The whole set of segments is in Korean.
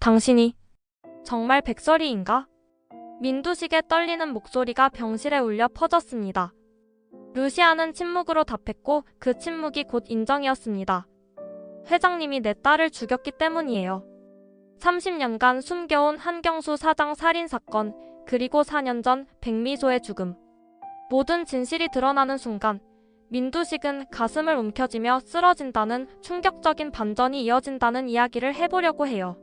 당신이 정말 백설이인가? 민두식의 떨리는 목소리가 병실에 울려 퍼졌습니다. 루시아는 침묵으로 답했고 그 침묵이 곧 인정이었습니다. 회장님이 내 딸을 죽였기 때문이에요. 30년간 숨겨온 한경수 사장 살인사건, 그리고 4년 전 백미소의 죽음. 모든 진실이 드러나는 순간 민두식은 가슴을 움켜쥐며 쓰러진다는 충격적인 반전이 이어진다는 이야기를 해보려고 해요.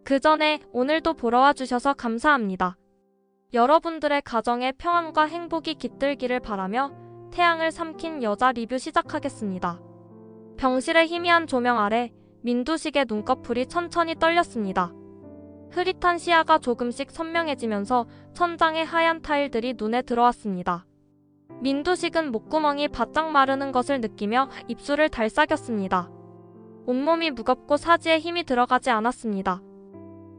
그 전에 오늘도 보러 와주셔서 감사합니다. 여러분들의 가정에 평안과 행복이 깃들기를 바라며 태양을 삼킨 여자 리뷰 시작하겠습니다. 병실의 희미한 조명 아래 민두식의 눈꺼풀이 천천히 떨렸습니다. 흐릿한 시야가 조금씩 선명해지면서 천장의 하얀 타일들이 눈에 들어왔습니다. 민두식은 목구멍이 바짝 마르는 것을 느끼며 입술을 달싹였습니다. 온몸이 무겁고 사지에 힘이 들어가지 않았습니다.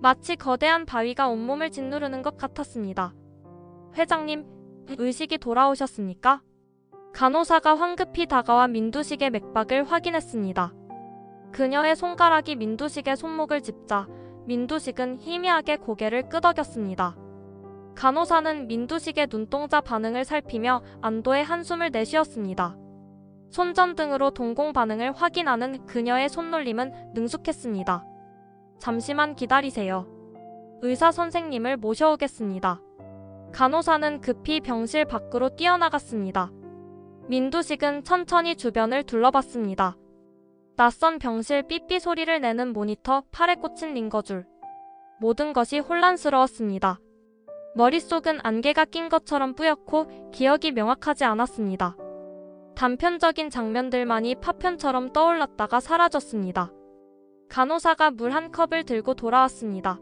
마치 거대한 바위가 온몸을 짓누르는 것 같았습니다. 회장님, 의식이 돌아오셨습니까? 간호사가 황급히 다가와 민두식의 맥박을 확인했습니다. 그녀의 손가락이 민두식의 손목을 짚자 민두식은 희미하게 고개를 끄덕였습니다. 간호사는 민두식의 눈동자 반응을 살피며 안도의 한숨을 내쉬었습니다. 손전등으로 동공 반응을 확인하는 그녀의 손놀림은 능숙했습니다. 잠시만 기다리세요. 의사 선생님을 모셔오겠습니다. 간호사는 급히 병실 밖으로 뛰어나갔습니다. 민두식은 천천히 주변을 둘러봤습니다. 낯선 병실 삐삐 소리를 내는 모니터, 팔에 꽂힌 링거줄. 모든 것이 혼란스러웠습니다. 머릿속은 안개가 낀 것처럼 뿌옇고 기억이 명확하지 않았습니다. 단편적인 장면들만이 파편처럼 떠올랐다가 사라졌습니다. 간호사가 물 한 컵을 들고 돌아왔습니다.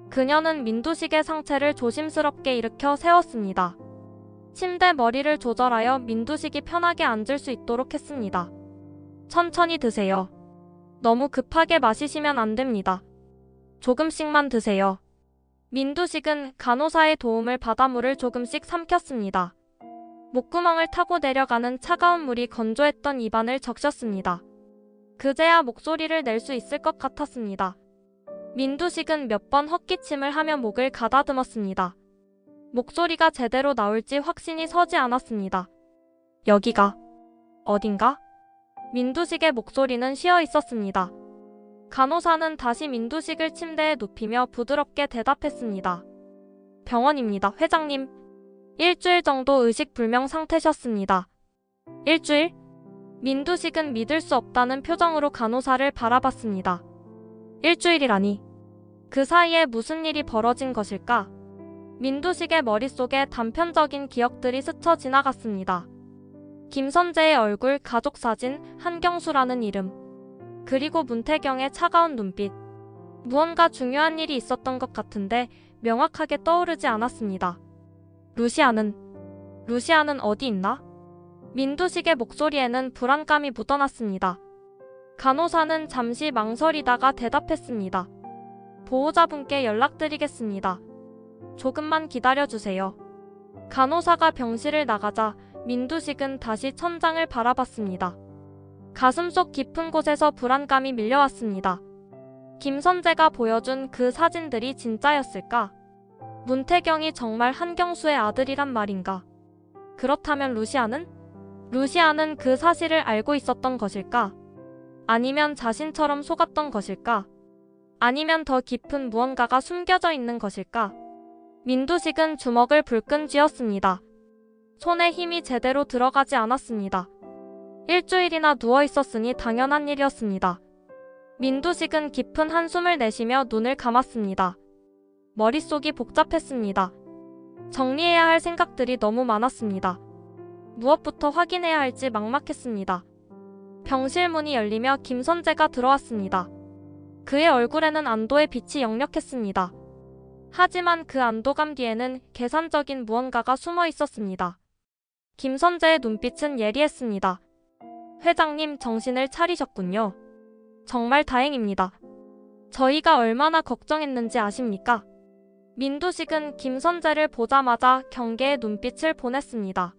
그녀는 민두식의 상체를 조심스럽게 일으켜 세웠습니다. 침대 머리를 조절하여 민두식이 편하게 앉을 수 있도록 했습니다. 천천히 드세요. 너무 급하게 마시시면 안 됩니다. 조금씩만 드세요. 민두식은 간호사의 도움을 받아 물을 조금씩 삼켰습니다. 목구멍을 타고 내려가는 차가운 물이 건조했던 입안을 적셨습니다. 그제야 목소리를 낼 수 있을 것 같았습니다. 민두식은 몇 번 헛기침을 하며 목을 가다듬었습니다. 목소리가 제대로 나올지 확신이 서지 않았습니다. 여기가 어딘가? 민두식의 목소리는 쉬어 있었습니다. 간호사는 다시 민두식을 침대에 눕히며 부드럽게 대답했습니다. 병원입니다, 회장님. 일주일 정도 의식불명 상태셨습니다. 일주일? 민두식은 믿을 수 없다는 표정으로 간호사를 바라봤습니다. 일주일이라니. 그 사이에 무슨 일이 벌어진 것일까? 민두식의 머릿속에 단편적인 기억들이 스쳐 지나갔습니다. 김선재의 얼굴, 가족 사진, 한경수라는 이름. 그리고 문태경의 차가운 눈빛. 무언가 중요한 일이 있었던 것 같은데 명확하게 떠오르지 않았습니다. 루시아는 어디 있나? 민두식의 목소리에는 불안감이 묻어났습니다. 간호사는 잠시 망설이다가 대답했습니다. 보호자분께 연락드리겠습니다. 조금만 기다려주세요. 간호사가 병실을 나가자 민두식은 다시 천장을 바라봤습니다. 가슴속 깊은 곳에서 불안감이 밀려왔습니다. 김선재가 보여준 그 사진들이 진짜였을까? 문태경이 정말 한경수의 아들이란 말인가? 그렇다면 루시아는 그 사실을 알고 있었던 것일까? 아니면 자신처럼 속았던 것일까? 아니면 더 깊은 무언가가 숨겨져 있는 것일까? 민두식은 주먹을 불끈 쥐었습니다. 손에 힘이 제대로 들어가지 않았습니다. 일주일이나 누워 있었으니 당연한 일이었습니다. 민두식은 깊은 한숨을 내쉬며 눈을 감았습니다. 머릿속이 복잡했습니다. 정리해야 할 생각들이 너무 많았습니다. 무엇부터 확인해야 할지 막막했습니다. 병실 문이 열리며 김선재가 들어왔습니다. 그의 얼굴에는 안도의 빛이 역력했습니다. 하지만 그 안도감 뒤에는 계산적인 무언가가 숨어 있었습니다. 김선재의 눈빛은 예리했습니다. 회장님, 정신을 차리셨군요. 정말 다행입니다. 저희가 얼마나 걱정했는지 아십니까? 민두식은 김선재를 보자마자 경계의 눈빛을 보냈습니다.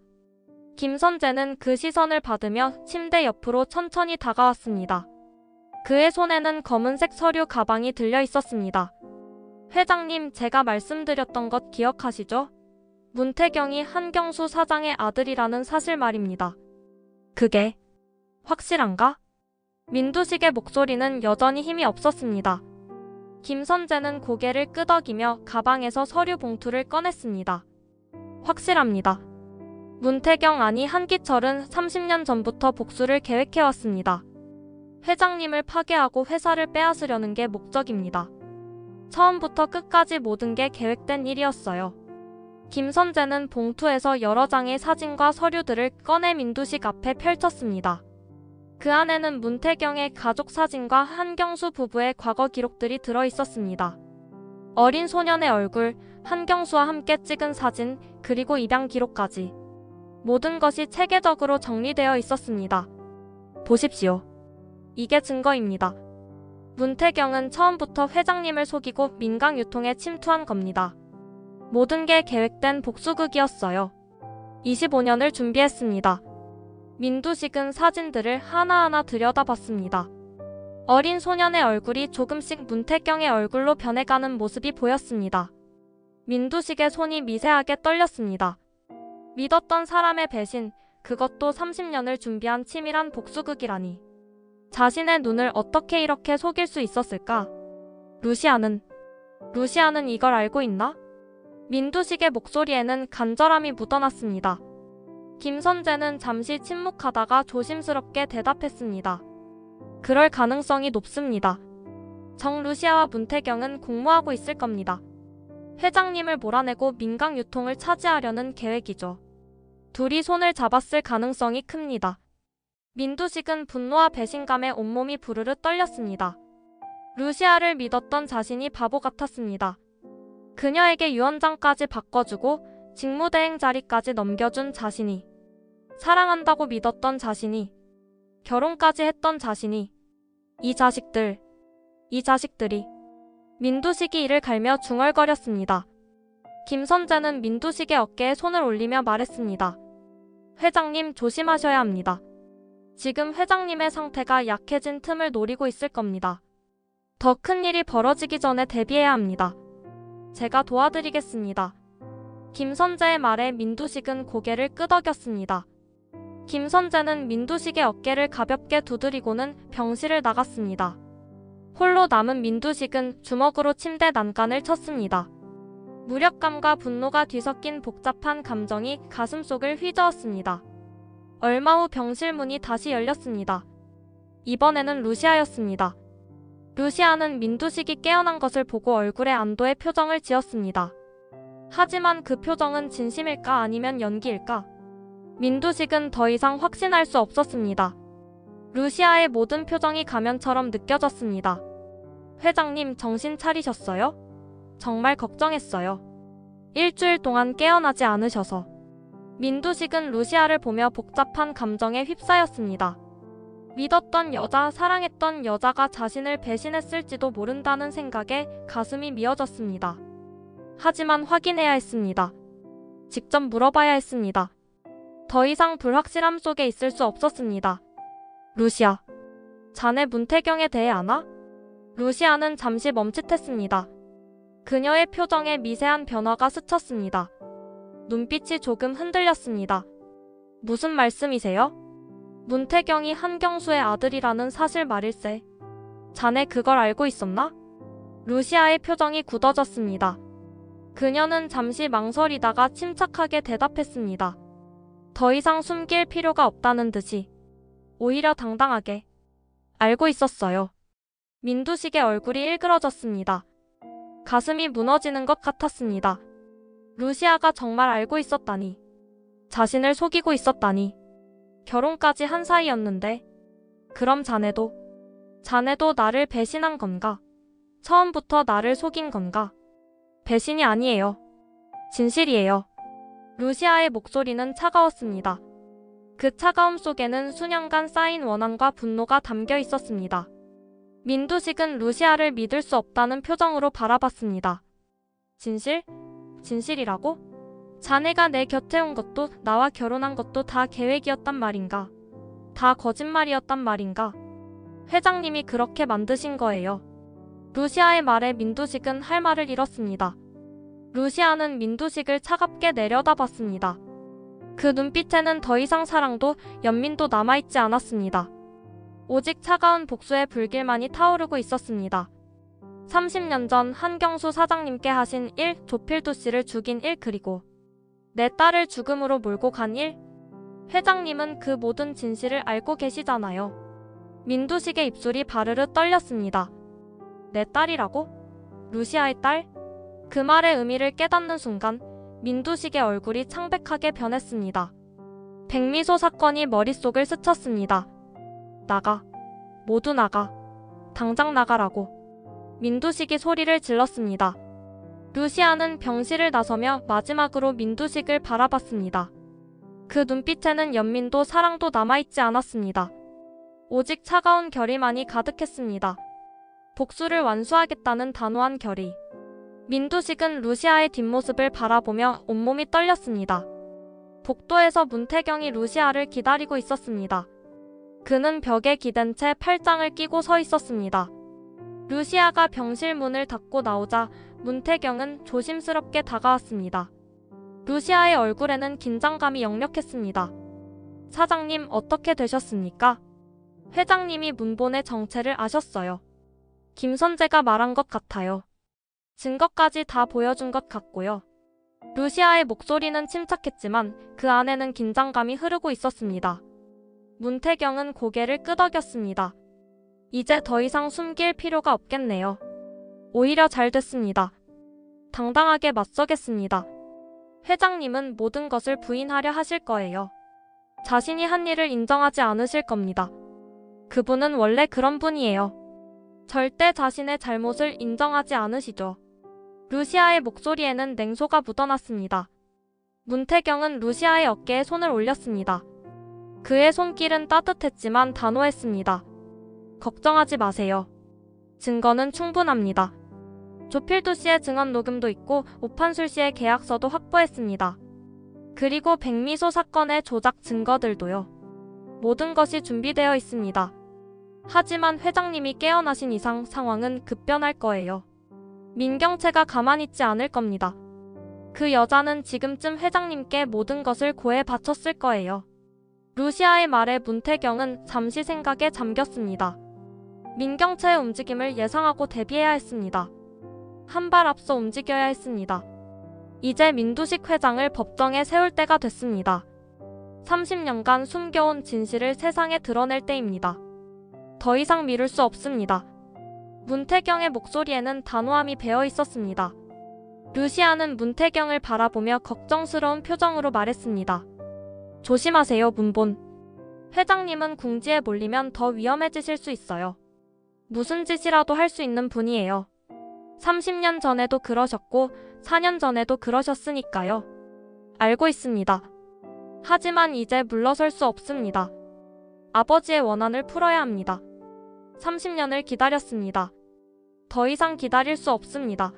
김선재는 그 시선을 받으며 침대 옆으로 천천히 다가왔습니다. 그의 손에는 검은색 서류 가방이 들려 있었습니다. 회장님, 제가 말씀드렸던 것 기억하시죠? 문태경이 한경수 사장의 아들이라는 사실 말입니다. 그게 확실한가? 민두식의 목소리는 여전히 힘이 없었습니다. 김선재는 고개를 끄덕이며 가방에서 서류 봉투를 꺼냈습니다. 확실합니다. 문태경 아니 한기철은 30년 전부터 복수를 계획해왔습니다. 회장님을 파괴하고 회사를 빼앗으려는 게 목적입니다. 처음부터 끝까지 모든 게 계획된 일이었어요. 김선재는 봉투에서 여러 장의 사진과 서류들을 꺼내 민두식 앞에 펼쳤습니다. 그 안에는 문태경의 가족 사진과 한경수 부부의 과거 기록들이 들어 있었습니다. 어린 소년의 얼굴, 한경수와 함께 찍은 사진, 그리고 입양 기록까지. 모든 것이 체계적으로 정리되어 있었습니다. 보십시오. 이게 증거입니다. 문태경은 처음부터 회장님을 속이고 민강 유통에 침투한 겁니다. 모든 게 계획된 복수극이었어요. 25년을 준비했습니다. 민두식은 사진들을 하나하나 들여다봤습니다. 어린 소년의 얼굴이 조금씩 문태경의 얼굴로 변해가는 모습이 보였습니다. 민두식의 손이 미세하게 떨렸습니다. 믿었던 사람의 배신, 그것도 30년을 준비한 치밀한 복수극이라니. 자신의 눈을 어떻게 이렇게 속일 수 있었을까? 루시아는 이걸 알고 있나? 민두식의 목소리에는 간절함이 묻어났습니다. 김선재는 잠시 침묵하다가 조심스럽게 대답했습니다. 그럴 가능성이 높습니다. 정 루시아와 문태경은 공모하고 있을 겁니다. 회장님을 몰아내고 민강 유통을 차지하려는 계획이죠. 둘이 손을 잡았을 가능성이 큽니다. 민두식은 분노와 배신감에 온몸이 부르르 떨렸습니다. 루시아를 믿었던 자신이 바보 같았습니다. 그녀에게 유언장까지 바꿔주고 직무대행 자리까지 넘겨준 자신이, 사랑한다고 믿었던 자신이, 결혼까지 했던 자신이, 이 자식들이. 민두식이 이를 갈며 중얼거렸습니다. 김선재는 민두식의 어깨에 손을 올리며 말했습니다. 회장님, 조심하셔야 합니다. 지금 회장님의 상태가 약해진 틈을 노리고 있을 겁니다. 더 큰 일이 벌어지기 전에 대비해야 합니다. 제가 도와드리겠습니다. 김선재의 말에 민두식은 고개를 끄덕였습니다. 김선재는 민두식의 어깨를 가볍게 두드리고는 병실을 나갔습니다. 홀로 남은 민두식은 주먹으로 침대 난간을 쳤습니다. 무력감과 분노가 뒤섞인 복잡한 감정이 가슴속을 휘저었습니다. 얼마 후 병실 문이 다시 열렸습니다. 이번에는 루시아였습니다. 루시아는 민두식이 깨어난 것을 보고 얼굴에 안도의 표정을 지었습니다. 하지만 그 표정은 진심일까 아니면 연기일까? 민두식은 더 이상 확신할 수 없었습니다. 루시아의 모든 표정이 가면처럼 느껴졌습니다. 회장님, 정신 차리셨어요? 정말 걱정했어요. 일주일 동안 깨어나지 않으셔서. 민두식은 루시아를 보며 복잡한 감정에 휩싸였습니다. 믿었던 여자, 사랑했던 여자가 자신을 배신했을지도 모른다는 생각에 가슴이 미어졌습니다. 하지만 확인해야 했습니다. 직접 물어봐야 했습니다. 더 이상 불확실함 속에 있을 수 없었습니다. 루시아, 자네 문태경에 대해 아나? 루시아는 잠시 멈칫했습니다. 그녀의 표정에 미세한 변화가 스쳤습니다. 눈빛이 조금 흔들렸습니다. 무슨 말씀이세요? 문태경이 한경수의 아들이라는 사실 말일세. 자네 그걸 알고 있었나? 루시아의 표정이 굳어졌습니다. 그녀는 잠시 망설이다가 침착하게 대답했습니다. 더 이상 숨길 필요가 없다는 듯이. 오히려 당당하게. 알고 있었어요. 민두식의 얼굴이 일그러졌습니다. 가슴이 무너지는 것 같았습니다. 루시아가 정말 알고 있었다니. 자신을 속이고 있었다니. 결혼까지 한 사이였는데. 그럼 자네도 나를 배신한 건가? 처음부터 나를 속인 건가? 배신이 아니에요. 진실이에요. 루시아의 목소리는 차가웠습니다. 그 차가움 속에는 수년간 쌓인 원한과 분노가 담겨 있었습니다. 민두식은 루시아를 믿을 수 없다는 표정으로 바라봤습니다. 진실이라고? 자네가 내 곁에 온 것도 나와 결혼한 것도 다 계획이었단 말인가? 다 거짓말이었단 말인가? 회장님이 그렇게 만드신 거예요. 루시아의 말에 민두식은 할 말을 잃었습니다. 루시아는 민두식을 차갑게 내려다봤습니다. 그 눈빛에는 더 이상 사랑도 연민도 남아있지 않았습니다. 오직 차가운 복수의 불길만이 타오르고 있었습니다. 30년 전 한경수 사장님께 하신 일, 조필두 씨를 죽인 일, 그리고 내 딸을 죽음으로 몰고 간 일. 회장님은 그 모든 진실을 알고 계시잖아요. 민두식의 입술이 바르르 떨렸습니다. 내 딸이라고? 루시아의 딸? 그 말의 의미를 깨닫는 순간 민두식의 얼굴이 창백하게 변했습니다. 백미소 사건이 머릿속을 스쳤습니다. 나가. 모두 나가. 당장 나가라고. 민두식이 소리를 질렀습니다. 루시아는 병실을 나서며 마지막으로 민두식을 바라봤습니다. 그 눈빛에는 연민도 사랑도 남아있지 않았습니다. 오직 차가운 결의만이 가득했습니다. 복수를 완수하겠다는 단호한 결의. 민두식은 루시아의 뒷모습을 바라보며 온몸이 떨렸습니다. 복도에서 문태경이 루시아를 기다리고 있었습니다. 그는 벽에 기댄 채 팔짱을 끼고 서 있었습니다. 루시아가 병실 문을 닫고 나오자 문태경은 조심스럽게 다가왔습니다. 루시아의 얼굴에는 긴장감이 역력했습니다. 사장님, 어떻게 되셨습니까? 회장님이 문본의 정체를 아셨어요. 김선재가 말한 것 같아요. 증거까지 다 보여준 것 같고요. 루시아의 목소리는 침착했지만 그 안에는 긴장감이 흐르고 있었습니다. 문태경은 고개를 끄덕였습니다. 이제 더 이상 숨길 필요가 없겠네요. 오히려 잘 됐습니다. 당당하게 맞서겠습니다. 회장님은 모든 것을 부인하려 하실 거예요. 자신이 한 일을 인정하지 않으실 겁니다. 그분은 원래 그런 분이에요. 절대 자신의 잘못을 인정하지 않으시죠. 루시아의 목소리에는 냉소가 묻어났습니다. 문태경은 루시아의 어깨에 손을 올렸습니다. 그의 손길은 따뜻했지만 단호했습니다. 걱정하지 마세요. 증거는 충분합니다. 조필두 씨의 증언 녹음도 있고 오판술 씨의 계약서도 확보했습니다. 그리고 백미소 사건의 조작 증거들도요. 모든 것이 준비되어 있습니다. 하지만 회장님이 깨어나신 이상 상황은 급변할 거예요. 민경채가 가만히 있지 않을 겁니다. 그 여자는 지금쯤 회장님께 모든 것을 고해 바쳤을 거예요. 루시아의 말에 문태경은 잠시 생각에 잠겼습니다. 민경채의 움직임을 예상하고 대비해야 했습니다. 한 발 앞서 움직여야 했습니다. 이제 민두식 회장을 법정에 세울 때가 됐습니다. 30년간 숨겨온 진실을 세상에 드러낼 때입니다. 더 이상 미룰 수 없습니다. 문태경의 목소리에는 단호함이 배어 있었습니다. 루시아는 문태경을 바라보며 걱정스러운 표정으로 말했습니다. 조심하세요, 문본. 회장님은 궁지에 몰리면 더 위험해지실 수 있어요. 무슨 짓이라도 할 수 있는 분이에요. 30년 전에도 그러셨고 4년 전에도 그러셨으니까요. 알고 있습니다. 하지만 이제 물러설 수 없습니다. 아버지의 원한을 풀어야 합니다. 30년을 기다렸습니다. 더 이상 기다릴 수 없습니다.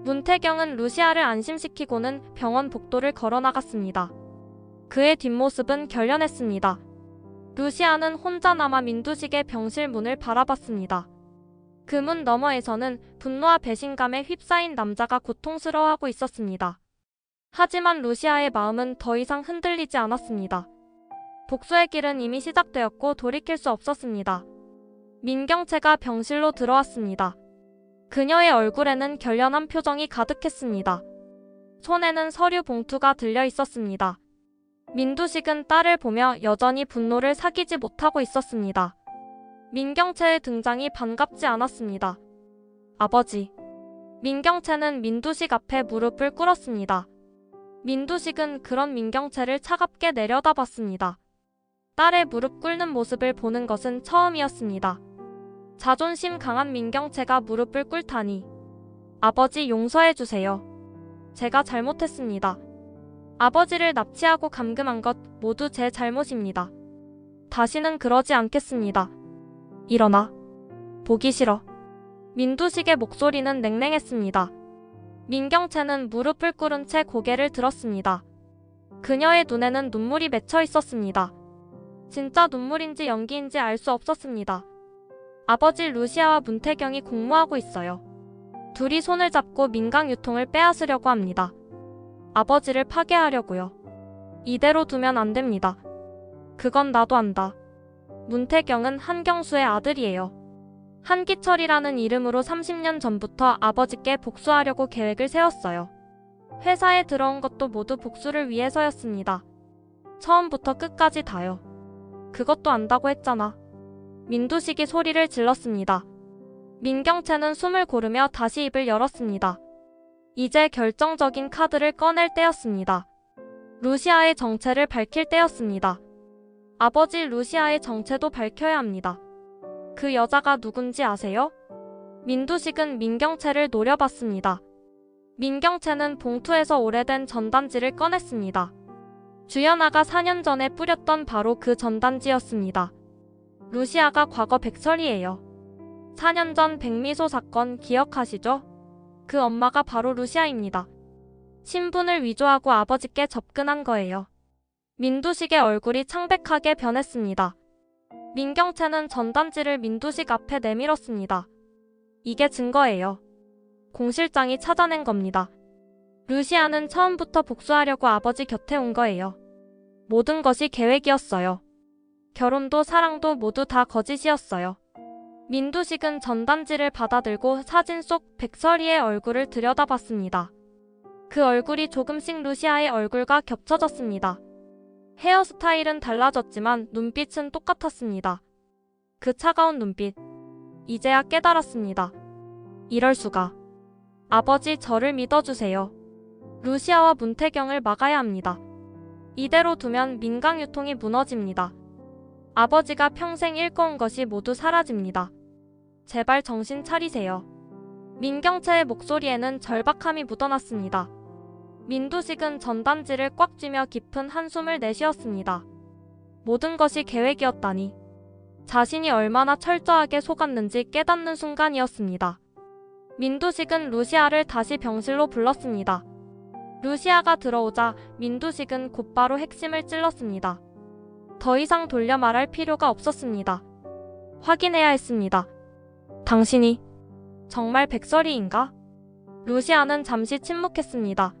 문태경은 루시아를 안심시키고는 병원 복도를 걸어나갔습니다. 그의 뒷모습은 결연했습니다. 루시아는 혼자 남아 민두식의 병실 문을 바라봤습니다. 그 문 너머에서는 분노와 배신감에 휩싸인 남자가 고통스러워하고 있었습니다. 하지만 루시아의 마음은 더 이상 흔들리지 않았습니다. 복수의 길은 이미 시작되었고 돌이킬 수 없었습니다. 민경채가 병실로 들어왔습니다. 그녀의 얼굴에는 결연한 표정이 가득했습니다. 손에는 서류 봉투가 들려 있었습니다. 민두식은 딸을 보며 여전히 분노를 사귀지 못하고 있었습니다. 민경채의 등장이 반갑지 않았습니다. 아버지. 민경채는 민두식 앞에 무릎을 꿇었습니다. 민두식은 그런 민경채를 차갑게 내려다봤습니다. 딸의 무릎 꿇는 모습을 보는 것은 처음이었습니다. 자존심 강한 민경채가 무릎을 꿇다니. 아버지, 용서해주세요. 제가 잘못했습니다. 아버지를 납치하고 감금한 것 모두 제 잘못입니다. 다시는 그러지 않겠습니다. 일어나. 보기 싫어. 민두식의 목소리는 냉랭했습니다. 민경채는 무릎을 꿇은 채 고개를 들었습니다. 그녀의 눈에는 눈물이 맺혀 있었습니다. 진짜 눈물인지 연기인지 알 수 없었습니다. 아버지 루시아와 문태경이 공모하고 있어요. 둘이 손을 잡고 민강 유통을 빼앗으려고 합니다. 아버지를 파괴하려고요. 이대로 두면 안 됩니다. 그건 나도 안다. 문태경은 한경수의 아들이에요. 한기철이라는 이름으로 30년 전부터 아버지께 복수하려고 계획을 세웠어요. 회사에 들어온 것도 모두 복수를 위해서였습니다. 처음부터 끝까지 다요. 그것도 안다고 했잖아. 민두식이 소리를 질렀습니다. 민경채는 숨을 고르며 다시 입을 열었습니다. 이제 결정적인 카드를 꺼낼 때였습니다. 루시아의 정체를 밝힐 때였습니다. 아버지 루시아의 정체도 밝혀야 합니다. 그 여자가 누군지 아세요? 민두식은 민경채를 노려봤습니다. 민경채는 봉투에서 오래된 전단지를 꺼냈습니다. 주연아가 4년 전에 뿌렸던 바로 그 전단지였습니다. 루시아가 과거 백설이에요. 4년 전 백미소 사건 기억하시죠? 그 엄마가 바로 루시아입니다. 신분을 위조하고 아버지께 접근한 거예요. 민두식의 얼굴이 창백하게 변했습니다. 민경채는 전단지를 민두식 앞에 내밀었습니다. 이게 증거예요. 공 실장이 찾아낸 겁니다. 루시아는 처음부터 복수하려고 아버지 곁에 온 거예요. 모든 것이 계획이었어요. 결혼도 사랑도 모두 다 거짓이었어요. 민두식은 전단지를 받아들고 사진 속 백설이의 얼굴을 들여다봤습니다. 그 얼굴이 조금씩 루시아의 얼굴과 겹쳐졌습니다. 헤어스타일은 달라졌지만 눈빛은 똑같았습니다. 그 차가운 눈빛. 이제야 깨달았습니다. 이럴 수가. 아버지, 저를 믿어주세요. 루시아와 문태경을 막아야 합니다. 이대로 두면 민강유통이 무너집니다. 아버지가 평생 일궈온 것이 모두 사라집니다. 제발 정신 차리세요. 민경채의 목소리에는 절박함이 묻어났습니다. 민두식은 전단지를 꽉 쥐며 깊은 한숨을 내쉬었습니다. 모든 것이 계획이었다니. 자신이 얼마나 철저하게 속았는지 깨닫는 순간이었습니다. 민두식은 루시아를 다시 병실로 불렀습니다. 루시아가 들어오자 민두식은 곧바로 핵심을 찔렀습니다. 더 이상 돌려 말할 필요가 없었습니다. 확인해야 했습니다. 당신이 정말 백설이인가? 루시아는 잠시 침묵했습니다.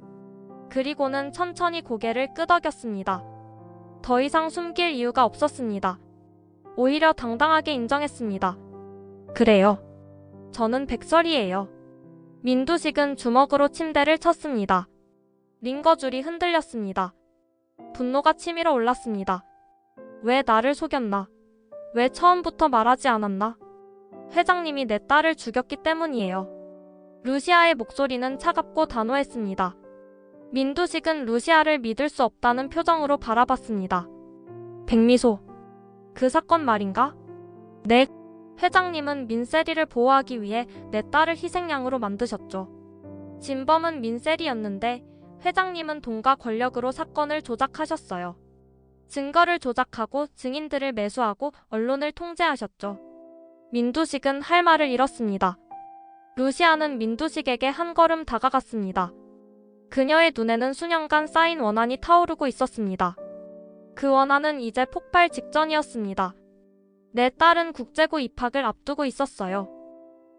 그리고는 천천히 고개를 끄덕였습니다. 더 이상 숨길 이유가 없었습니다. 오히려 당당하게 인정했습니다. 그래요. 저는 백설이에요. 민두식은 주먹으로 침대를 쳤습니다. 링거줄이 흔들렸습니다. 분노가 치밀어 올랐습니다. 왜 나를 속였나? 왜 처음부터 말하지 않았나? 회장님이 내 딸을 죽였기 때문이에요. 루시아의 목소리는 차갑고 단호했습니다. 민두식은 루시아를 믿을 수 없다는 표정으로 바라봤습니다. 백미소, 그 사건 말인가? 네. 회장님은 민세리를 보호하기 위해 내 딸을 희생양으로 만드셨죠. 진범은 민세리였는데 회장님은 돈과 권력으로 사건을 조작하셨어요. 증거를 조작하고 증인들을 매수하고 언론을 통제하셨죠. 민두식은 할 말을 잃었습니다. 루시아는 민두식에게 한 걸음 다가갔습니다. 그녀의 눈에는 수년간 쌓인 원한이 타오르고 있었습니다. 그 원한은 이제 폭발 직전이었습니다. 내 딸은 국제고 입학을 앞두고 있었어요.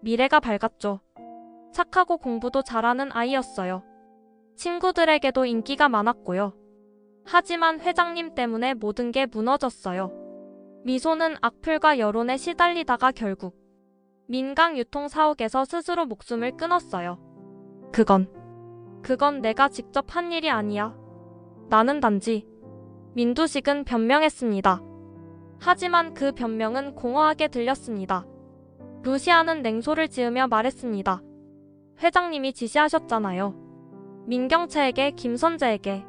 미래가 밝았죠. 착하고 공부도 잘하는 아이였어요. 친구들에게도 인기가 많았고요. 하지만 회장님 때문에 모든 게 무너졌어요. 미소는 악플과 여론에 시달리다가 결국 민강유통 사옥에서 스스로 목숨을 끊었어요. 그건 내가 직접 한 일이 아니야. 나는 단지. 민두식은 변명했습니다. 하지만 그 변명은 공허하게 들렸습니다. 루시아는 냉소를 지으며 말했습니다. 회장님이 지시하셨잖아요. 민경채에게, 김선재에게.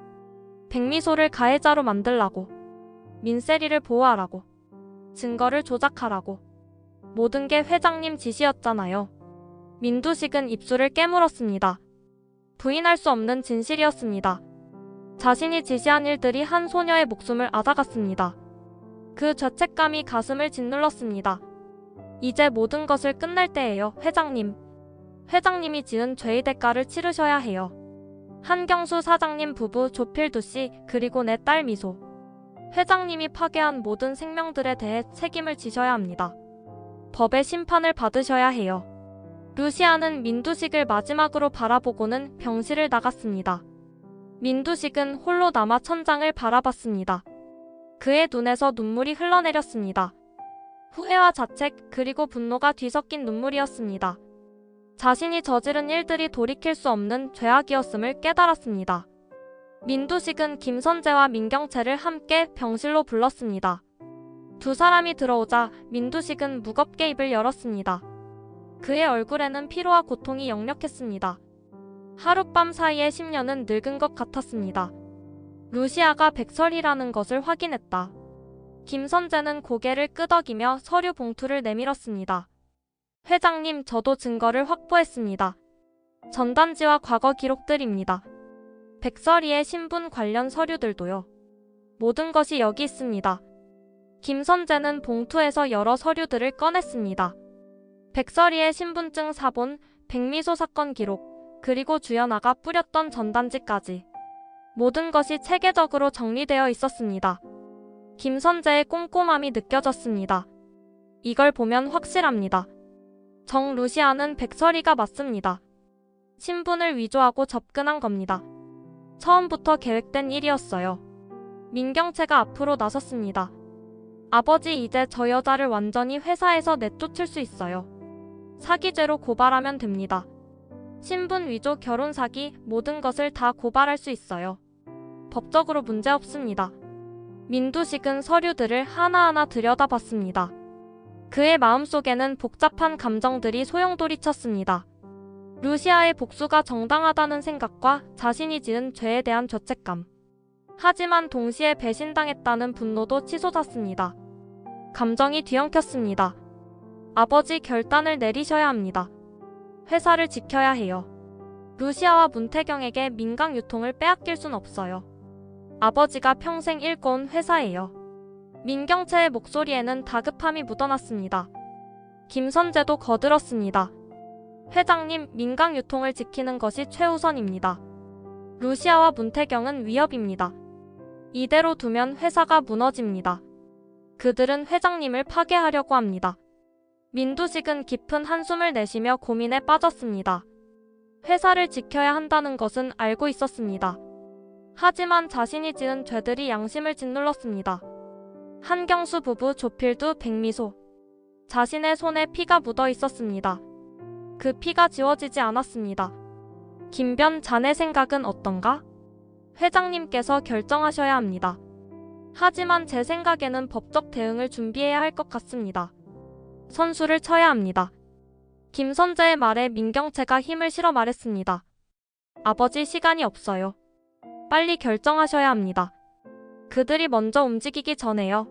백미소를 가해자로 만들라고. 민세리를 보호하라고. 증거를 조작하라고. 모든 게 회장님 지시였잖아요. 민두식은 입술을 깨물었습니다. 부인할 수 없는 진실이었습니다. 자신이 지시한 일들이 한 소녀의 목숨을 앗아갔습니다. 그 죄책감이 가슴을 짓눌렀습니다. 이제 모든 것을 끝낼 때예요, 회장님. 회장님이 지은 죄의 대가를 치르셔야 해요. 한경수 사장님 부부 조필두 씨, 그리고 내 딸 미소. 회장님이 파괴한 모든 생명들에 대해 책임을 지셔야 합니다. 법의 심판을 받으셔야 해요. 루시아는 민두식을 마지막으로 바라보고는 병실을 나갔습니다. 민두식은 홀로 남아 천장을 바라봤습니다. 그의 눈에서 눈물이 흘러내렸습니다. 후회와 자책 그리고 분노가 뒤섞인 눈물이었습니다. 자신이 저지른 일들이 돌이킬 수 없는 죄악이었음을 깨달았습니다. 민두식은 김선재와 민경채를 함께 병실로 불렀습니다. 두 사람이 들어오자 민두식은 무겁게 입을 열었습니다. 그의 얼굴에는 피로와 고통이 역력했습니다. 하룻밤 사이에 10년은 늙은 것 같았습니다. 루시아가 백설이라는 것을 확인했다. 김선재는 고개를 끄덕이며 서류 봉투를 내밀었습니다. 회장님, 저도 증거를 확보했습니다. 전단지와 과거 기록들입니다. 백설이의 신분 관련 서류들도요. 모든 것이 여기 있습니다. 김선재는 봉투에서 여러 서류들을 꺼냈습니다. 백설이의 신분증 사본, 백미소 사건 기록, 그리고 주연아가 뿌렸던 전단지까지. 모든 것이 체계적으로 정리되어 있었습니다. 김선재의 꼼꼼함이 느껴졌습니다. 이걸 보면 확실합니다. 정 루시아는 백설이가 맞습니다. 신분을 위조하고 접근한 겁니다. 처음부터 계획된 일이었어요. 민경채가 앞으로 나섰습니다. 아버지, 이제 저 여자를 완전히 회사에서 내쫓을 수 있어요. 사기죄로 고발하면 됩니다. 신분 위조, 결혼 사기, 모든 것을 다 고발할 수 있어요. 법적으로 문제 없습니다. 민두식은 서류들을 하나하나 들여다봤습니다. 그의 마음속에는 복잡한 감정들이 소용돌이쳤습니다. 루시아의 복수가 정당하다는 생각과 자신이 지은 죄에 대한 죄책감. 하지만 동시에 배신당했다는 분노도 치솟았습니다. 감정이 뒤엉켰습니다. 아버지, 결단을 내리셔야 합니다. 회사를 지켜야 해요. 루시아와 문태경에게 민강 유통을 빼앗길 순 없어요. 아버지가 평생 일궈온 회사예요. 민경채의 목소리에는 다급함이 묻어났습니다. 김선재도 거들었습니다. 회장님, 민강 유통을 지키는 것이 최우선입니다. 루시아와 문태경은 위협입니다. 이대로 두면 회사가 무너집니다. 그들은 회장님을 파괴하려고 합니다. 민두식은 깊은 한숨을 내쉬며 고민에 빠졌습니다. 회사를 지켜야 한다는 것은 알고 있었습니다. 하지만 자신이 지은 죄들이 양심을 짓눌렀습니다. 한경수 부부, 조필두, 백미소. 자신의 손에 피가 묻어 있었습니다. 그 피가 지워지지 않았습니다. 김변, 자네 생각은 어떤가? 회장님께서 결정하셔야 합니다. 하지만 제 생각에는 법적 대응을 준비해야 할 것 같습니다. 선수를 쳐야 합니다. 김선재의 말에 민경채가 힘을 실어 말했습니다. 아버지, 시간이 없어요. 빨리 결정하셔야 합니다. 그들이 먼저 움직이기 전에요.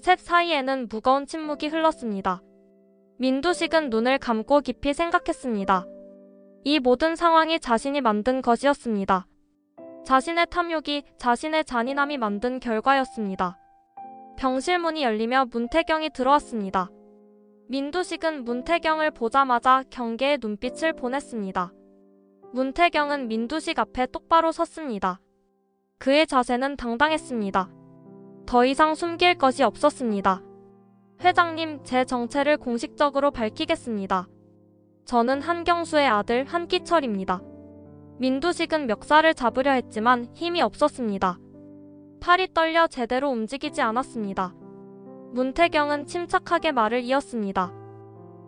셋 사이에는 무거운 침묵이 흘렀습니다. 민두식은 눈을 감고 깊이 생각했습니다. 이 모든 상황이 자신이 만든 것이었습니다. 자신의 탐욕이, 자신의 잔인함이 만든 결과였습니다. 병실 문이 열리며 문태경이 들어왔습니다. 민두식은 문태경을 보자마자 경계의 눈빛을 보냈습니다. 문태경은 민두식 앞에 똑바로 섰습니다. 그의 자세는 당당했습니다. 더 이상 숨길 것이 없었습니다. 회장님, 제 정체를 공식적으로 밝히겠습니다. 저는 한경수의 아들 한기철입니다. 민두식은 멱살을 잡으려 했지만 힘이 없었습니다. 팔이 떨려 제대로 움직이지 않았습니다. 문태경은 침착하게 말을 이었습니다.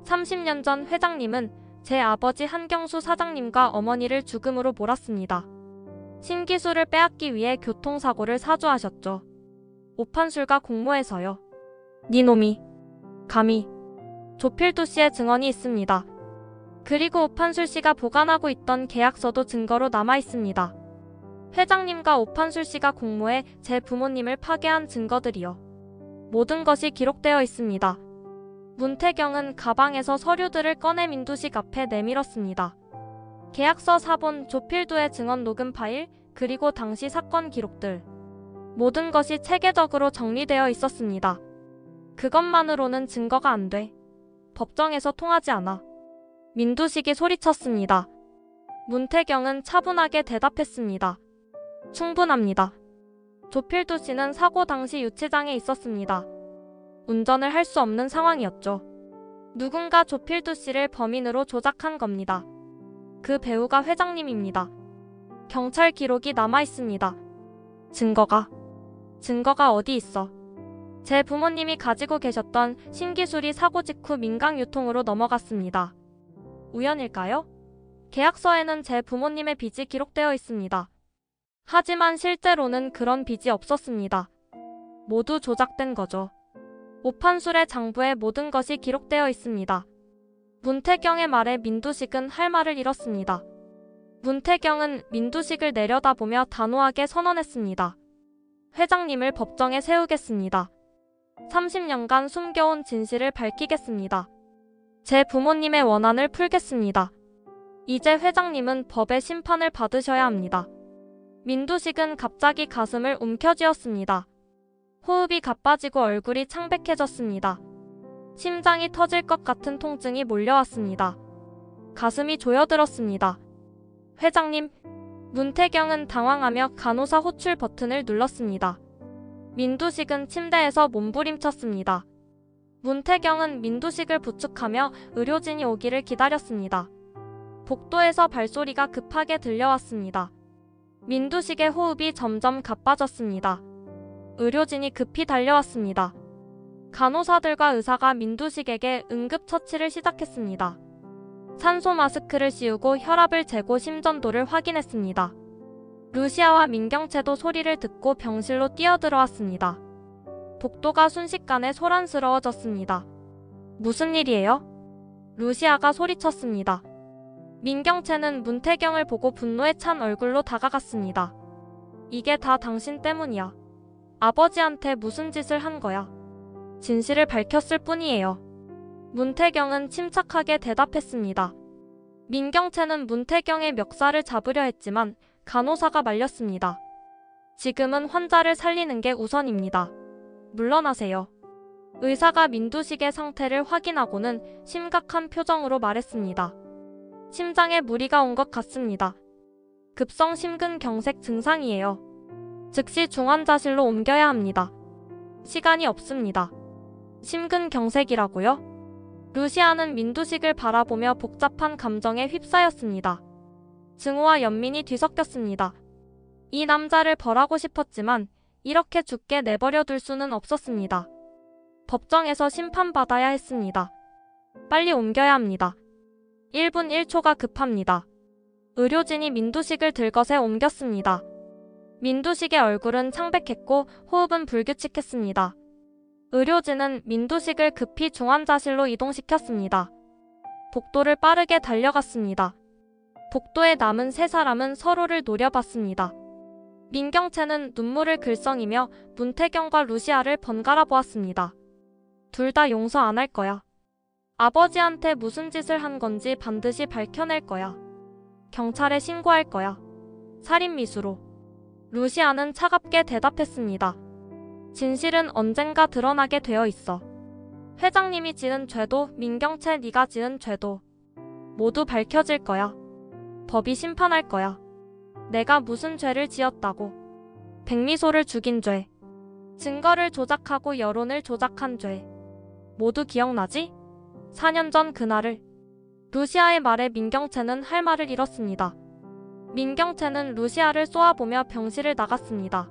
30년 전 회장님은 제 아버지 한경수 사장님과 어머니를 죽음으로 몰았습니다. 신기술을 빼앗기 위해 교통사고를 사주하셨죠. 오판술과 공모해서요. 니놈이 감히. 조필두 씨의 증언이 있습니다. 그리고 오판술 씨가 보관하고 있던 계약서도 증거로 남아 있습니다. 회장님과 오판술 씨가 공모해 제 부모님을 파괴한 증거들이요. 모든 것이 기록되어 있습니다. 문태경은 가방에서 서류들을 꺼내 민두식 앞에 내밀었습니다. 계약서 사본, 조필두의 증언 녹음 파일, 그리고 당시 사건 기록들. 모든 것이 체계적으로 정리되어 있었습니다. 그것만으로는 증거가 안 돼. 법정에서 통하지 않아. 민두식이 소리쳤습니다. 문태경은 차분하게 대답했습니다. 충분합니다. 조필두 씨는 사고 당시 유치장에 있었습니다. 운전을 할 수 없는 상황이었죠. 누군가 조필두 씨를 범인으로 조작한 겁니다. 그 배우가 회장님입니다. 경찰 기록이 남아 있습니다. 증거가 어디 있어? 제 부모님이 가지고 계셨던 신기술이 사고 직후 민간 유통으로 넘어갔습니다. 우연일까요? 계약서에는 제 부모님의 빚이 기록되어 있습니다. 하지만 실제로는 그런 빚이 없었습니다. 모두 조작된 거죠. 오판술의 장부에 모든 것이 기록되어 있습니다. 문태경의 말에 민두식은 할 말을 잃었습니다. 문태경은 민두식을 내려다보며 단호하게 선언했습니다. 회장님을 법정에 세우겠습니다. 30년간 숨겨온 진실을 밝히겠습니다. 제 부모님의 원한을 풀겠습니다. 이제 회장님은 법의 심판을 받으셔야 합니다. 민두식은 갑자기 가슴을 움켜쥐었습니다. 호흡이 가빠지고 얼굴이 창백해졌습니다. 심장이 터질 것 같은 통증이 몰려왔습니다. 가슴이 조여들었습니다. 회장님, 문태경은 당황하며 간호사 호출 버튼을 눌렀습니다. 민두식은 침대에서 몸부림쳤습니다. 문태경은 민두식을 부축하며 의료진이 오기를 기다렸습니다. 복도에서 발소리가 급하게 들려왔습니다. 민두식의 호흡이 점점 가빠졌습니다. 의료진이 급히 달려왔습니다. 간호사들과 의사가 민두식에게 응급처치를 시작했습니다. 산소 마스크를 씌우고 혈압을 재고 심전도를 확인했습니다. 루시아와 민경채도 소리를 듣고 병실로 뛰어들어왔습니다. 복도가 순식간에 소란스러워졌습니다. 무슨 일이에요? 루시아가 소리쳤습니다. 민경채는 문태경을 보고 분노에 찬 얼굴로 다가갔습니다. 이게 다 당신 때문이야. 아버지한테 무슨 짓을 한 거야? 진실을 밝혔을 뿐이에요. 문태경은 침착하게 대답했습니다. 민경채는 문태경의 멱살을 잡으려 했지만 간호사가 말렸습니다. 지금은 환자를 살리는 게 우선입니다. 물러나세요. 의사가 민두식의 상태를 확인하고는 심각한 표정으로 말했습니다. 심장에 무리가 온 것 같습니다. 급성 심근경색 증상이에요. 즉시 중환자실로 옮겨야 합니다. 시간이 없습니다. 심근경색이라고요? 루시아는 민두식을 바라보며 복잡한 감정에 휩싸였습니다. 증오와 연민이 뒤섞였습니다. 이 남자를 벌하고 싶었지만 이렇게 죽게 내버려 둘 수는 없었습니다. 법정에서 심판받아야 했습니다. 빨리 옮겨야 합니다. 1분 1초가 급합니다. 의료진이 민두식을 들것에 옮겼습니다. 민두식의 얼굴은 창백했고 호흡은 불규칙했습니다. 의료진은 민두식을 급히 중환자실로 이동시켰습니다. 복도를 빠르게 달려갔습니다. 복도에 남은 세 사람은 서로를 노려봤습니다. 민경채는 눈물을 글썽이며 문태경과 루시아를 번갈아 보았습니다. 둘 다 용서 안 할 거야. 아버지한테 무슨 짓을 한 건지 반드시 밝혀낼 거야. 경찰에 신고할 거야. 살인미수로. 루시아는 차갑게 대답했습니다. 진실은 언젠가 드러나게 되어 있어. 회장님이 지은 죄도 민경채 네가 지은 죄도 모두 밝혀질 거야. 법이 심판할 거야. 내가 무슨 죄를 지었다고. 백미소를 죽인 죄, 증거를 조작하고 여론을 조작한 죄 모두 기억나지? 4년 전 그날을. 루시아의 말에 민경채는 할 말을 잃었습니다. 민경채는 루시아를 쏘아보며 병실을 나갔습니다.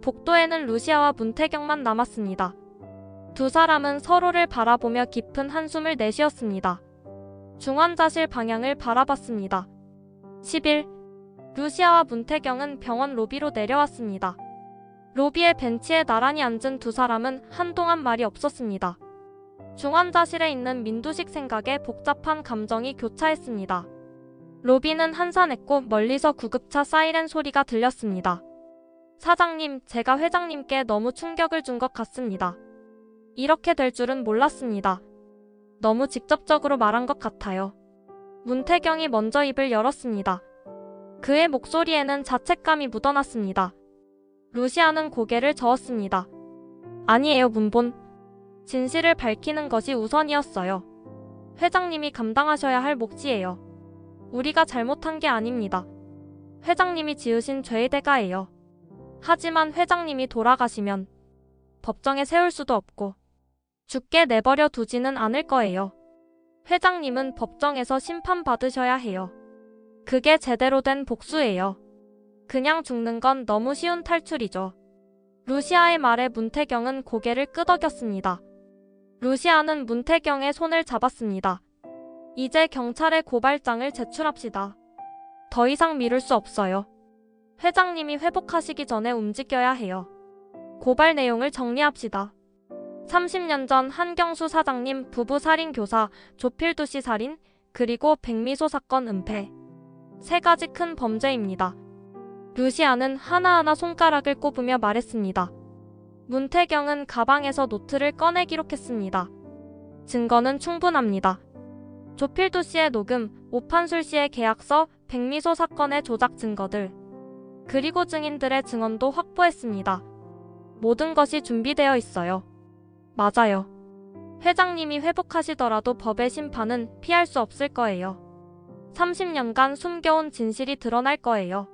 복도에는 루시아와 문태경만 남았습니다. 두 사람은 서로를 바라보며 깊은 한숨을 내쉬었습니다. 중환자실 방향을 바라봤습니다. 10일, 루시아와 문태경은 병원 로비로 내려왔습니다. 로비의 벤치에 나란히 앉은 두 사람은 한동안 말이 없었습니다. 중환자실에 있는 민두식 생각에 복잡한 감정이 교차했습니다. 로비는 한산했고 멀리서 구급차 사이렌 소리가 들렸습니다. 사장님, 제가 회장님께 너무 충격을 준 것 같습니다. 이렇게 될 줄은 몰랐습니다. 너무 직접적으로 말한 것 같아요. 문태경이 먼저 입을 열었습니다. 그의 목소리에는 자책감이 묻어났습니다. 루시아는 고개를 저었습니다. 아니에요, 문본. 진실을 밝히는 것이 우선이었어요. 회장님이 감당하셔야 할 몫이에요. 우리가 잘못한 게 아닙니다. 회장님이 지으신 죄의 대가예요. 하지만 회장님이 돌아가시면 법정에 세울 수도 없고 죽게 내버려 두지는 않을 거예요. 회장님은 법정에서 심판받으셔야 해요. 그게 제대로 된 복수예요. 그냥 죽는 건 너무 쉬운 탈출이죠. 루시아의 말에 문태경은 고개를 끄덕였습니다. 루시아는 문태경의 손을 잡았습니다. 이제 경찰에 고발장을 제출합시다. 더 이상 미룰 수 없어요. 회장님이 회복하시기 전에 움직여야 해요. 고발 내용을 정리합시다. 30년 전 한경수 사장님 부부 살인 교사, 조필두 씨 살인, 그리고 백미소 사건 은폐. 3가지 큰 범죄입니다. 루시아는 하나하나 손가락을 꼽으며 말했습니다. 문태경은 가방에서 노트를 꺼내 기록했습니다. 증거는 충분합니다. 조필두 씨의 녹음, 오판술 씨의 계약서, 백미소 사건의 조작 증거들, 그리고 증인들의 증언도 확보했습니다. 모든 것이 준비되어 있어요. 맞아요. 회장님이 회복하시더라도 법의 심판은 피할 수 없을 거예요. 30년간 숨겨온 진실이 드러날 거예요.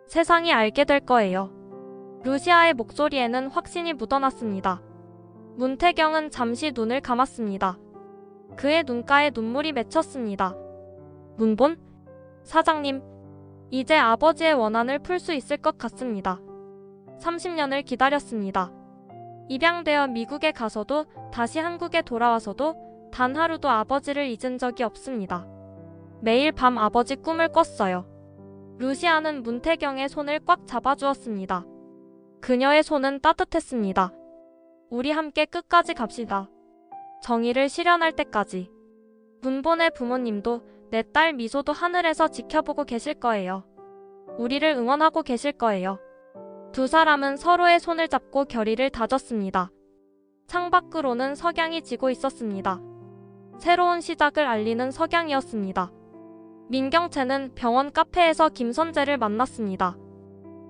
세상이 알게 될 거예요. 루시아의 목소리에는 확신이 묻어났습니다. 문태경은 잠시 눈을 감았습니다. 그의 눈가에 눈물이 맺혔습니다. 문본? 사장님, 이제 아버지의 원한을 풀 수 있을 것 같습니다. 30년을 기다렸습니다. 입양되어 미국에 가서도 다시 한국에 돌아와서도 단 하루도 아버지를 잊은 적이 없습니다. 매일 밤 아버지 꿈을 꿨어요. 루시아는 문태경의 손을 꽉 잡아주었습니다. 그녀의 손은 따뜻했습니다. 우리 함께 끝까지 갑시다. 정의를 실현할 때까지. 문본의 부모님도 내 딸 미소도 하늘에서 지켜보고 계실 거예요. 우리를 응원하고 계실 거예요. 두 사람은 서로의 손을 잡고 결의를 다졌습니다. 창밖으로는 석양이 지고 있었습니다. 새로운 시작을 알리는 석양이었습니다. 민경채는 병원 카페에서 김선재를 만났습니다.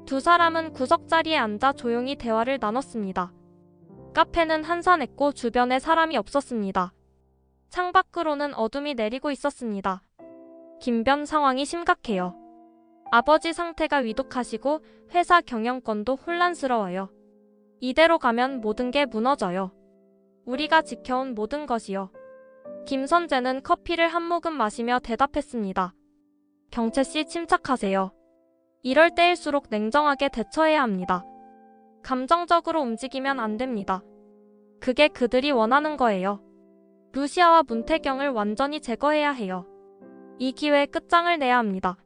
두 사람은 구석자리에 앉아 조용히 대화를 나눴습니다. 카페는 한산했고 주변에 사람이 없었습니다. 창밖으로는 어둠이 내리고 있었습니다. 김변 상황이 심각해요. 아버지 상태가 위독하시고 회사 경영권도 혼란스러워요. 이대로 가면 모든 게 무너져요. 우리가 지켜온 모든 것이요. 김선재는 커피를 한 모금 마시며 대답했습니다. 경채씨 침착하세요. 이럴 때일수록 냉정하게 대처해야 합니다. 감정적으로 움직이면 안 됩니다. 그게 그들이 원하는 거예요. 루시아와 문태경을 완전히 제거해야 해요. 이 기회에 끝장을 내야 합니다.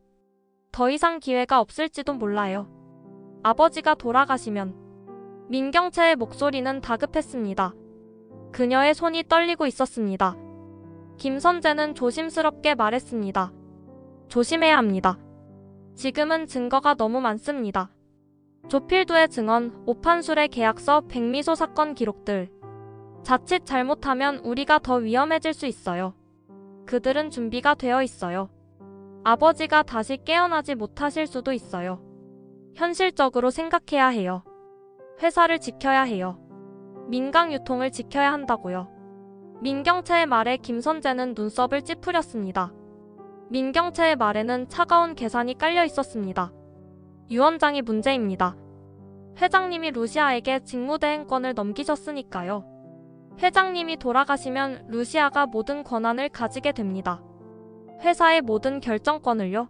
더 이상 기회가 없을지도 몰라요. 아버지가 돌아가시면. 민경채의 목소리는 다급했습니다. 그녀의 손이 떨리고 있었습니다. 김선재는 조심스럽게 말했습니다. 조심해야 합니다. 지금은 증거가 너무 많습니다. 조필두의 증언, 오판술의 계약서, 백미소 사건 기록들. 자칫 잘못하면 우리가 더 위험해질 수 있어요. 그들은 준비가 되어 있어요. 아버지가 다시 깨어나지 못하실 수도 있어요. 현실적으로 생각해야 해요. 회사를 지켜야 해요. 민강 유통을 지켜야 한다고요. 민경채의 말에 김선재는 눈썹을 찌푸렸습니다. 민경채의 말에는 차가운 계산이 깔려 있었습니다. 유원장이 문제입니다. 회장님이 루시아에게 직무대행권을 넘기셨으니까요. 회장님이 돌아가시면 루시아가 모든 권한을 가지게 됩니다. 회사의 모든 결정권을요.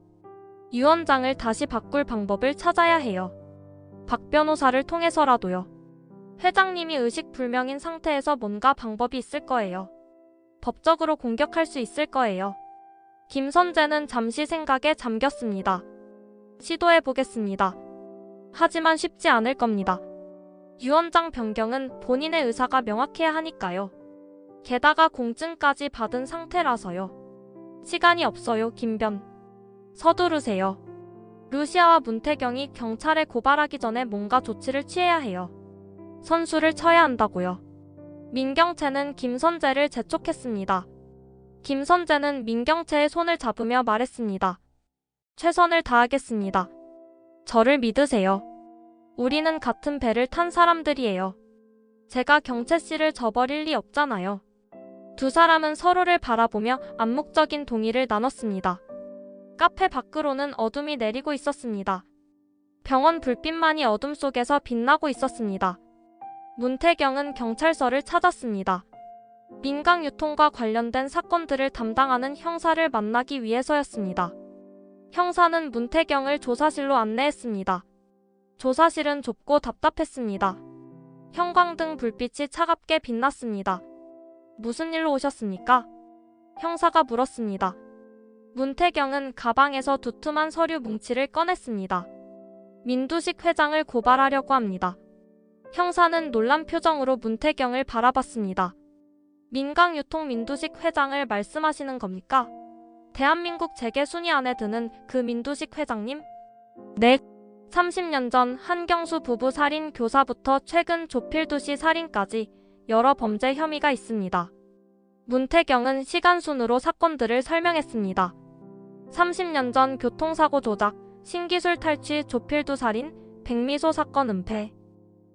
유원장을 다시 바꿀 방법을 찾아야 해요. 박 변호사를 통해서라도요. 회장님이 의식불명인 상태에서 뭔가 방법이 있을 거예요. 법적으로 공격할 수 있을 거예요. 김선재는 잠시 생각에 잠겼습니다. 시도해보겠습니다. 하지만 쉽지 않을 겁니다. 유원장 변경은 본인의 의사가 명확해야 하니까요. 게다가 공증까지 받은 상태라서요. 시간이 없어요, 김변. 서두르세요. 루시아와 문태경이 경찰에 고발하기 전에 뭔가 조치를 취해야 해요. 선수를 쳐야 한다고요. 민경채는 김선재를 재촉했습니다. 김선재는 민경채의 손을 잡으며 말했습니다. 최선을 다하겠습니다. 저를 믿으세요. 우리는 같은 배를 탄 사람들이에요. 제가 경채씨를 저버릴 리 없잖아요. 두 사람은 서로를 바라보며 암묵적인 동의를 나눴습니다. 카페 밖으로는 어둠이 내리고 있었습니다. 병원 불빛만이 어둠 속에서 빛나고 있었습니다. 문태경은 경찰서를 찾았습니다. 민강 유통과 관련된 사건들을 담당하는 형사를 만나기 위해서였습니다. 형사는 문태경을 조사실로 안내했습니다. 조사실은 좁고 답답했습니다. 형광등 불빛이 차갑게 빛났습니다. 무슨 일로 오셨습니까? 형사가 물었습니다. 문태경은 가방에서 두툼한 서류 뭉치를 꺼냈습니다. 민두식 회장을 고발하려고 합니다. 형사는 놀란 표정으로 문태경을 바라봤습니다. 민강유통 민두식 회장을 말씀하시는 겁니까? 대한민국 재계 순위 안에 드는 그 민두식 회장님? 네. 30년 전 한경수 부부 살인 교사부터 최근 조필두 씨 살인까지 여러 범죄 혐의가 있습니다. 문태경은 시간순으로 사건들을 설명했습니다. 30년 전 교통사고 조작, 신기술 탈취, 조필두 살인, 백미소 사건 은폐.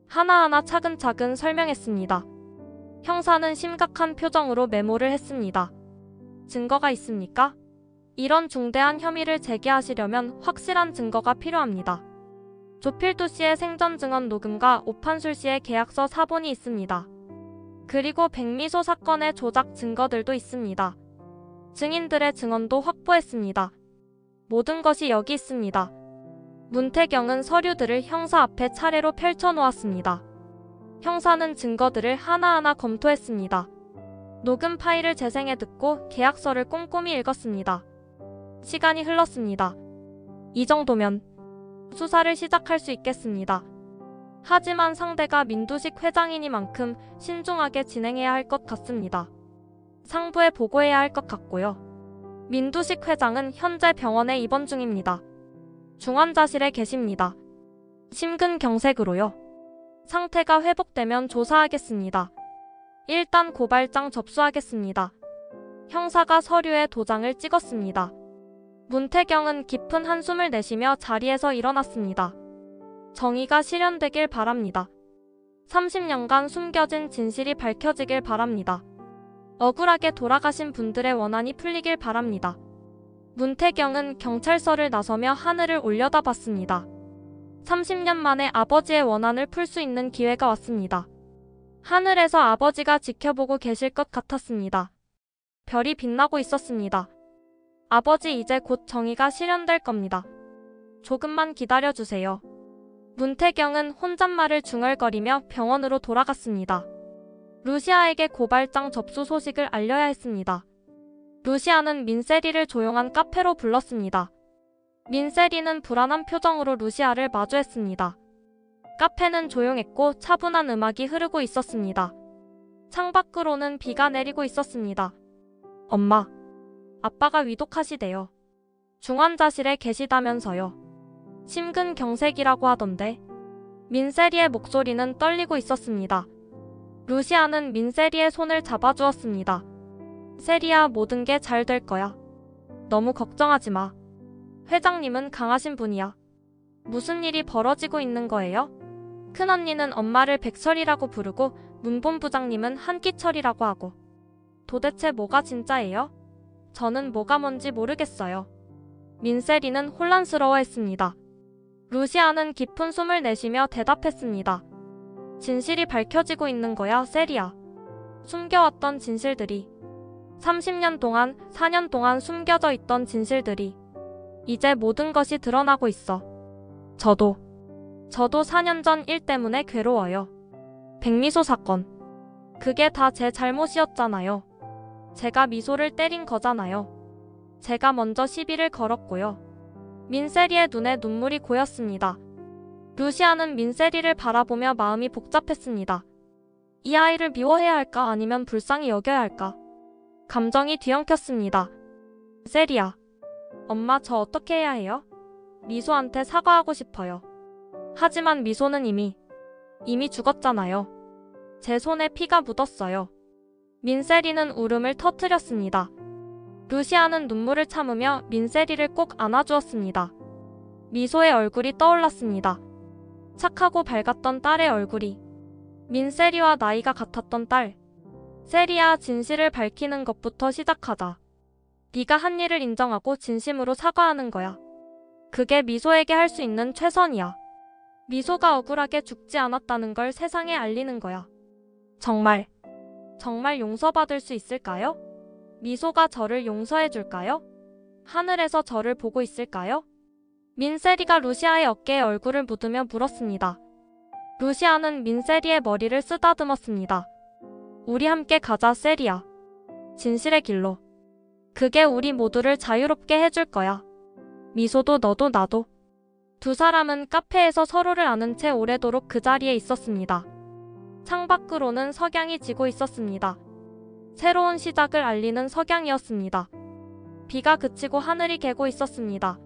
하나하나 차근차근 설명했습니다. 형사는 심각한 표정으로 메모를 했습니다. 증거가 있습니까? 이런 중대한 혐의를 제기하시려면 확실한 증거가 필요합니다. 조필두 씨의 생전 증언 녹음과 오판술 씨의 계약서 사본이 있습니다. 그리고 백미소 사건의 조작 증거들도 있습니다. 증인들의 증언도 확보했습니다. 모든 것이 여기 있습니다. 문태경은 서류들을 형사 앞에 차례로 펼쳐놓았습니다. 형사는 증거들을 하나하나 검토했습니다. 녹음 파일을 재생해 듣고 계약서를 꼼꼼히 읽었습니다. 시간이 흘렀습니다. 이 정도면 수사를 시작할 수 있겠습니다. 하지만 상대가 민두식 회장이니만큼 신중하게 진행해야 할 것 같습니다. 상부에 보고해야 할 것 같고요. 민두식 회장은 현재 병원에 입원 중입니다. 중환자실에 계십니다. 심근경색으로요. 상태가 회복되면 조사하겠습니다. 일단 고발장 접수하겠습니다. 형사가 서류에 도장을 찍었습니다. 문태경은 깊은 한숨을 내쉬며 자리에서 일어났습니다. 정의가 실현되길 바랍니다. 30년간 숨겨진 진실이 밝혀지길 바랍니다. 억울하게 돌아가신 분들의 원한이 풀리길 바랍니다. 문태경은 경찰서를 나서며 하늘을 올려다봤습니다. 30년 만에 아버지의 원한을 풀 수 있는 기회가 왔습니다. 하늘에서 아버지가 지켜보고 계실 것 같았습니다. 별이 빛나고 있었습니다. 아버지, 이제 곧 정의가 실현될 겁니다. 조금만 기다려주세요. 문태경은 혼잣말을 중얼거리며 병원으로 돌아갔습니다. 루시아에게 고발장 접수 소식을 알려야 했습니다. 루시아는 민세리를 조용한 카페로 불렀습니다. 민세리는 불안한 표정으로 루시아를 마주했습니다. 카페는 조용했고 차분한 음악이 흐르고 있었습니다. 창밖으로는 비가 내리고 있었습니다. 엄마, 아빠가 위독하시대요. 중환자실에 계시다면서요. 심근경색이라고 하던데. 민세리의 목소리는 떨리고 있었습니다. 루시아는 민세리의 손을 잡아주었습니다. 세리야, 모든 게 잘 될 거야. 너무 걱정하지 마. 회장님은 강하신 분이야. 무슨 일이 벌어지고 있는 거예요? 큰언니는 엄마를 백철이라고 부르고 문본부장님은 한기철이라고 하고. 도대체 뭐가 진짜예요? 저는 뭐가 뭔지 모르겠어요. 민세리는 혼란스러워했습니다. 루시아는 깊은 숨을 내쉬며 대답했습니다. 진실이 밝혀지고 있는 거야, 세리야. 숨겨왔던 진실들이. 30년 동안, 4년 동안 숨겨져 있던 진실들이. 이제 모든 것이 드러나고 있어. 저도 4년 전 일 때문에 괴로워요. 백미소 사건. 그게 다 제 잘못이었잖아요. 제가 미소를 때린 거잖아요. 제가 먼저 시비를 걸었고요. 민세리의 눈에 눈물이 고였습니다. 루시아는 민세리를 바라보며 마음이 복잡했습니다. 이 아이를 미워해야 할까 아니면 불쌍히 여겨야 할까? 감정이 뒤엉켰습니다. 세리야, 엄마, 저 어떻게 해야 해요? 미소한테 사과하고 싶어요. 하지만 미소는 이미 죽었잖아요. 제 손에 피가 묻었어요. 민세리는 울음을 터뜨렸습니다. 루시아는 눈물을 참으며 민세리를 꼭 안아주었습니다. 미소의 얼굴이 떠올랐습니다. 착하고 밝았던 딸의 얼굴이. 민세리와 나이가 같았던 딸. 세리야, 진실을 밝히는 것부터 시작하자. 네가 한 일을 인정하고 진심으로 사과하는 거야. 그게 미소에게 할 수 있는 최선이야. 미소가 억울하게 죽지 않았다는 걸 세상에 알리는 거야. 정말 정말 용서받을 수 있을까요? 미소가 저를 용서해 줄까요? 하늘에서 저를 보고 있을까요? 민세리가 루시아의 어깨에 얼굴을 묻으며 물었습니다. 루시아는 민세리의 머리를 쓰다듬었습니다. 우리 함께 가자, 세리야. 진실의 길로. 그게 우리 모두를 자유롭게 해줄 거야. 미소도 너도 나도. 두 사람은 카페에서 서로를 아는 채 오래도록 그 자리에 있었습니다. 창밖으로는 석양이 지고 있었습니다. 새로운 시작을 알리는 석양이었습니다. 비가 그치고 하늘이 개고 있었습니다.